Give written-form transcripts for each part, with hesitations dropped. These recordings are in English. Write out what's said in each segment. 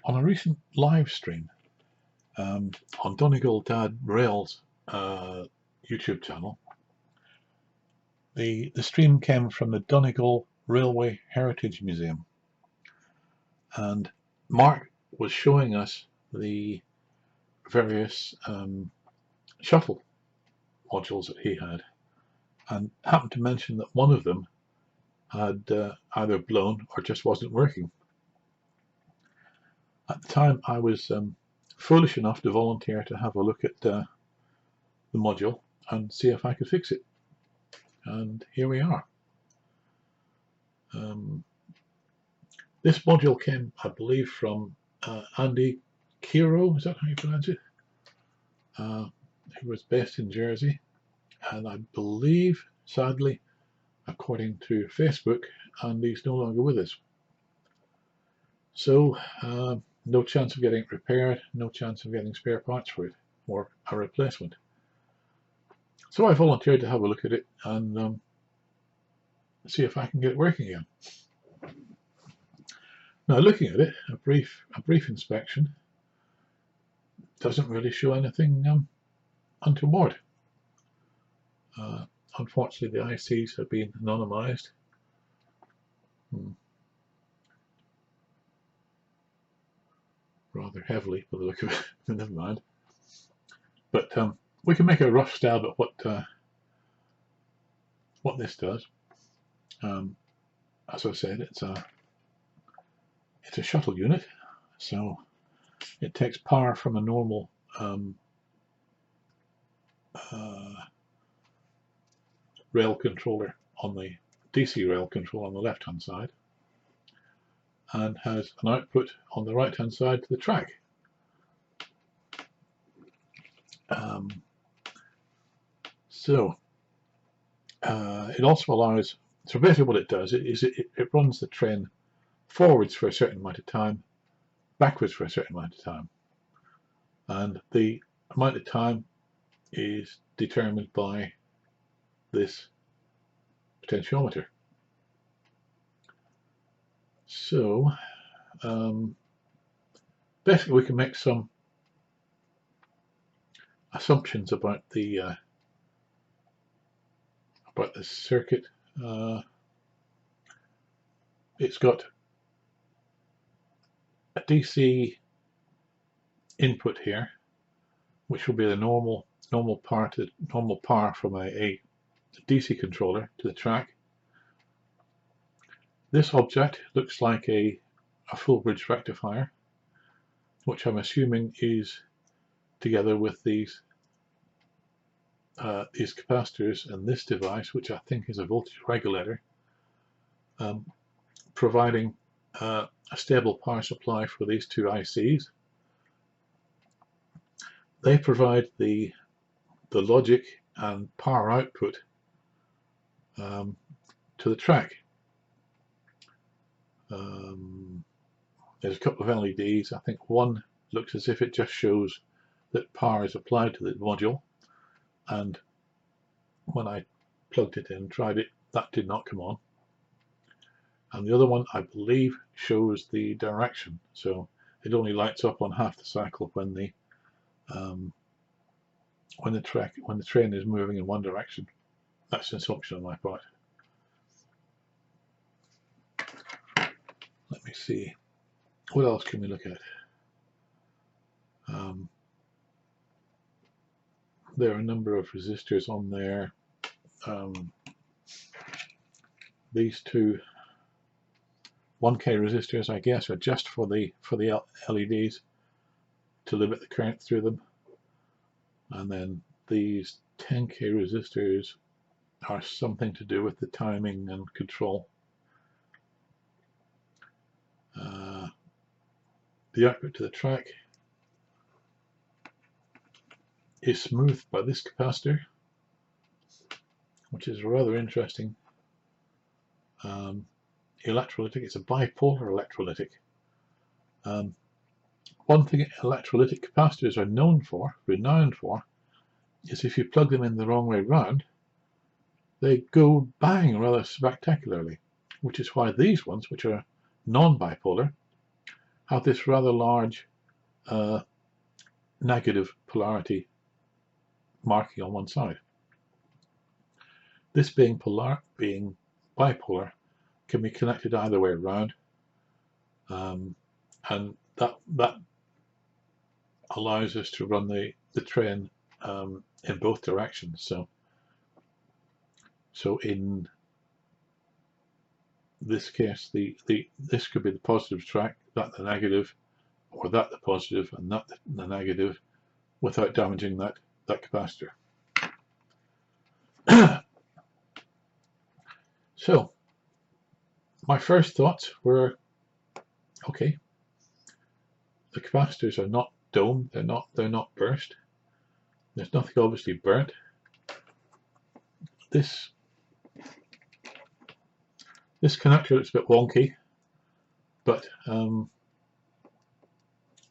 On a recent live stream on Donegal Dad Rail's YouTube channel, the stream came from the Donegal Railway Heritage Museum, and Mark was showing us the various shuttle modules that he had, and happened to mention that one of them had either blown or just wasn't working. At the time, I was foolish enough to volunteer to have a look at the module and see if I could fix it. And here we are. This module came, I believe, from Andy Kiro, is that how you pronounce it? He was based in Jersey, and I believe, sadly, according to Facebook, Andy's no longer with us. So, no chance of getting it repaired, no chance of getting spare parts for it, or a replacement. So I volunteered to have a look at it and see if I can get it working again. Now, looking at it, a brief inspection doesn't really show anything untoward. Unfortunately, the ICs have been anonymized. Rather heavily, by the look of it. Never mind. But we can make a rough stab at what this does. As I said, it's a shuttle unit, so it takes power from a normal rail controller on the DC rail control on the left hand side, and has an output on the right hand side to the track. It also allows, so basically what it does is it runs the train forwards for a certain amount of time, backwards for a certain amount of time, and the amount of time is determined by this potentiometer. So basically we can make some assumptions about the circuit. It's got a DC input here, which will be the normal power from a DC controller to the track. This object looks like a full bridge rectifier, which I'm assuming is together with these capacitors and this device, which I think is a voltage regulator, providing a stable power supply for these two ICs. They provide the logic and power output to the track. There's a couple of LEDs. I think one looks as if it just shows that power is applied to the module, and when I plugged it in and tried it, that did not come on. And the other one, I believe, shows the direction, so it only lights up on half the cycle when the train is moving in one direction. That's an assumption on my part. Let me see, what else can we look at? There are a number of resistors on there. These two 1K resistors, I guess, are just for the LEDs to limit the current through them, and then these 10K resistors are something to do with the timing and control. The output to the track is smoothed by this capacitor, which is rather interesting. Electrolytic, it's a bipolar electrolytic. One thing electrolytic capacitors are renowned for, is if you plug them in the wrong way round, they go bang rather spectacularly, which is why these ones, which are non-bipolar, have this rather large negative polarity marking on one side. This being bipolar can be connected either way around, and that allows us to run the train in both directions. So in this case, this could be the positive track, that the negative, or that the positive and that the negative, without damaging that capacitor. So my first thoughts were, okay, the capacitors are not domed, they're not burst. There's nothing obviously burnt. This connector looks a bit wonky, but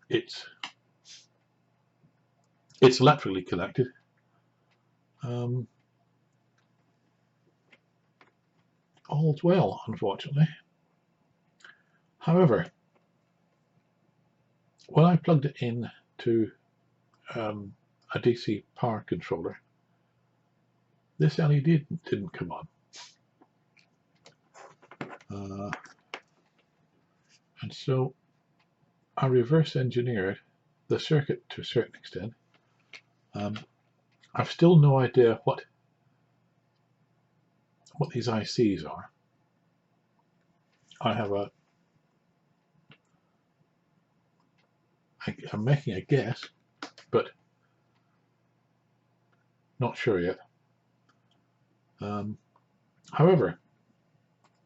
it's electrically connected. All's well, unfortunately. However, when I plugged it in to a DC power controller, this LED didn't come on. And so I reverse engineered the circuit to a certain extent. I've still no idea what these ICs are. I'm making a guess, but not sure yet. However,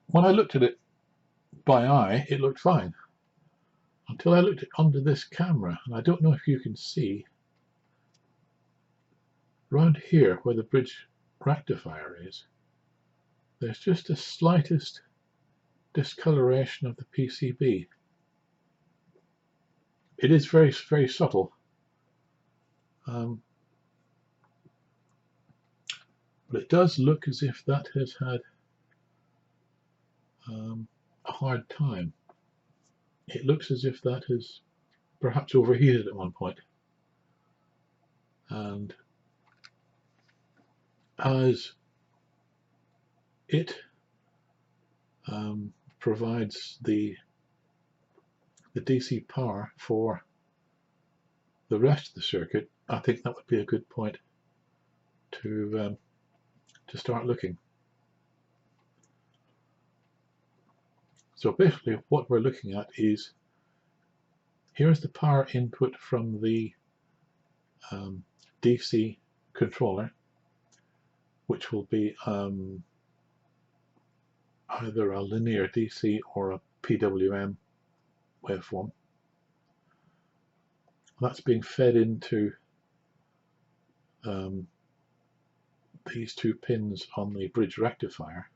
when I looked at it by eye, it looked fine, until I looked at under this camera, and I don't know if you can see around here where the bridge rectifier is, there's just the slightest discoloration of the PCB. It is very, very subtle, but it does look as if that has had a hard time. It looks as if that has perhaps overheated at one point, and as it provides the DC power for the rest of the circuit, I think that would be a good point to start looking. So basically what we're looking at is, here's the power input from the DC controller, which will be either a linear DC or a PWM waveform. That's being fed into these two pins on the bridge rectifier.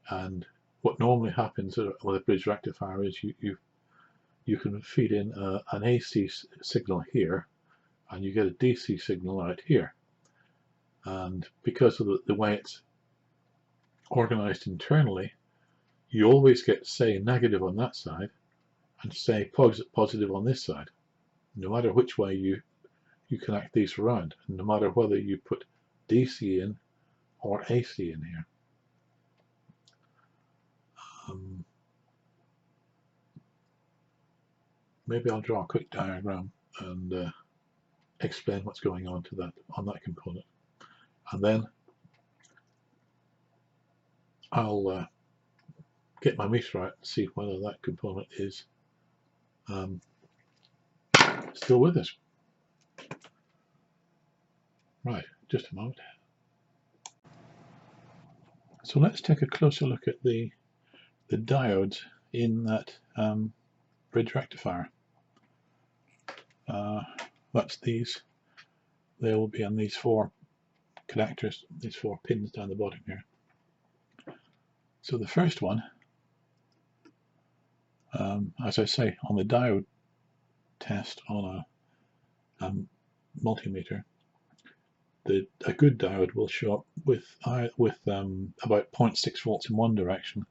And what normally happens with a bridge rectifier is you can feed in an AC signal here, and you get a DC signal out here. And because of the way it's organized internally, you always get, say, negative on that side and say positive on this side, no matter which way you connect these around, and no matter whether you put DC in or AC in here. Maybe I'll draw a quick diagram and explain what's going on on that component, and then I'll get my meter out and see whether that component is still with us. Right, just a moment. So let's take a closer look at the diodes in that bridge rectifier. That's these. They will be on these four connectors, these four pins down the bottom here. So the first one, as I say, on the diode test on a multimeter, a good diode will show up with about 0.6 volts in one direction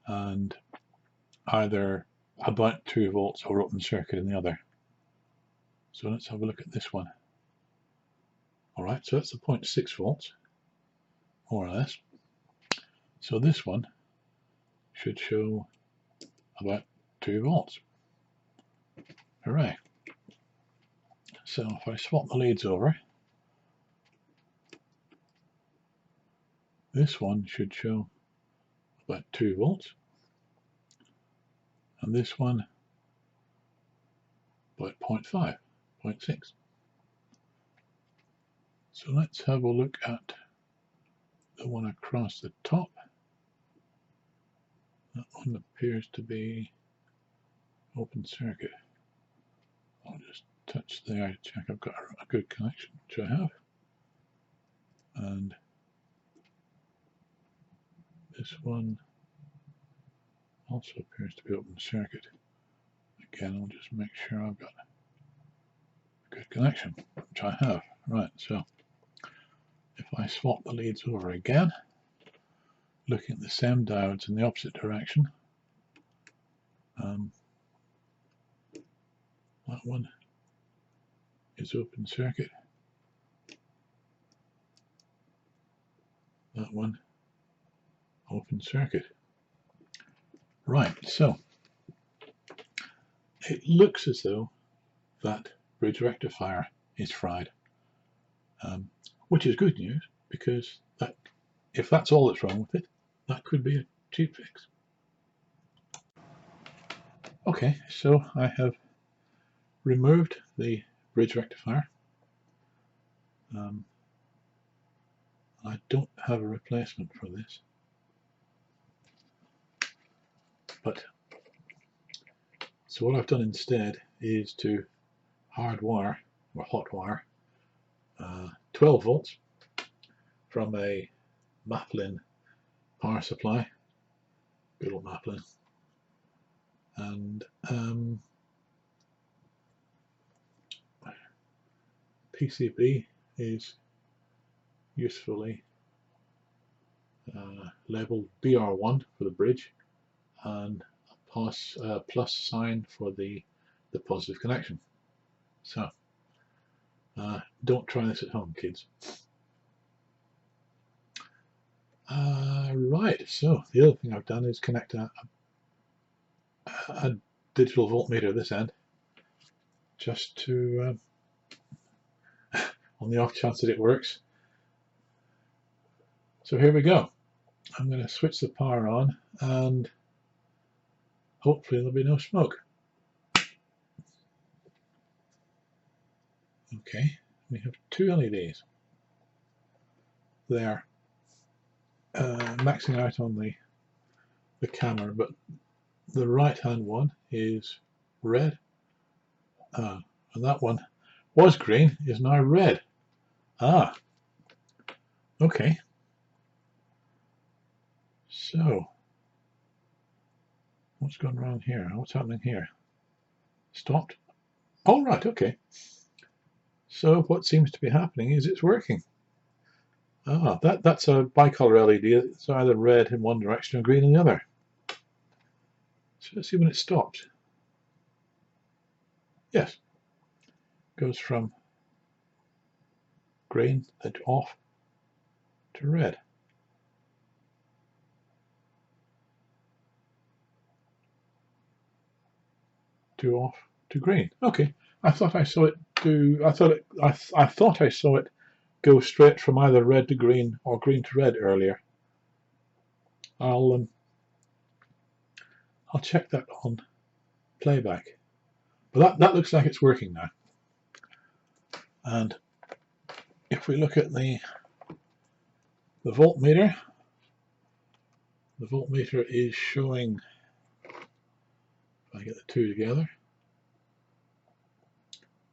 and either about 2 volts or open circuit in the other. So let's have a look at this one. Alright, so that's the 0.6 volts, more or less. So this one should show about 2 volts. Hooray. So if I swap the leads over, this one should show about 2 volts, and this one about 0.5, 0.6. So let's have a look at the one across the top. That one appears to be open circuit. I'll just touch there to check I've got a good connection, which I have. And this one also appears to be open circuit. Again, I'll just make sure I've got a good connection, which I have. Right, so if I swap the leads over again, looking at the same diodes in the opposite direction, that one is open circuit, that one open circuit. Right, so it looks as though that bridge rectifier is fried, which is good news, because that, if that's all that's wrong with it, that could be a cheap fix. Okay, so I have removed the bridge rectifier. I don't have a replacement for this, but so what I've done instead is to hardwire or hotwire 12 volts from a Maplin power supply, good old Maplin, and PCB is usefully labeled BR1 for the bridge and a plus sign for the positive connection. So don't try this at home, kids. Right, so the other thing I've done is connect a digital voltmeter this end, just to on the off chance that it works. So here we go. I'm going to switch the power on and hopefully there'll be no smoke. Okay, we have 2 LEDs. They're maxing out on the camera, but the right hand one is red, and that one was green, is now red. Okay, so what's going wrong here? What's happening here? Stopped? Oh, right, okay. So what seems to be happening is it's working. That's a bicolor LED. It's either red in one direction or green in the other. So let's see when it stops. Yes, goes from green to off to red. To off to green. Okay, I thought I saw it do. I thought I saw it go straight from either red to green or green to red earlier. I'll check that on playback. But that looks like it's working now. And if we look at the voltmeter is showing, if I get the two together,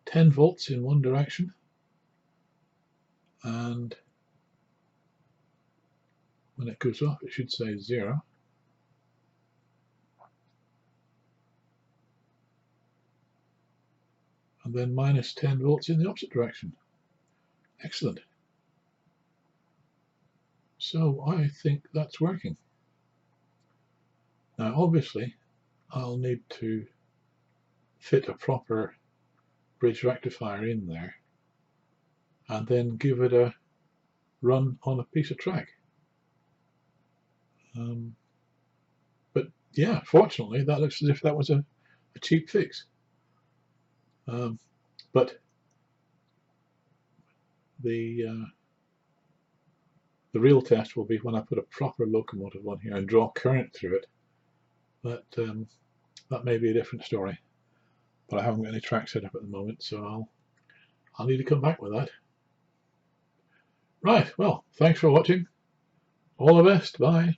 10 volts in one direction, and when it goes off it should say 0. And then minus 10 volts in the opposite direction. Excellent. So I think that's working. Now obviously I'll need to fit a proper bridge rectifier in there and then give it a run on a piece of track. But yeah, fortunately that looks as if that was a cheap fix. But the real test will be when I put a proper locomotive on here and draw current through it. But that may be a different story. But I haven't got any track set up at the moment, so I'll need to come back with that. Right, well, thanks for watching. All the best. Bye.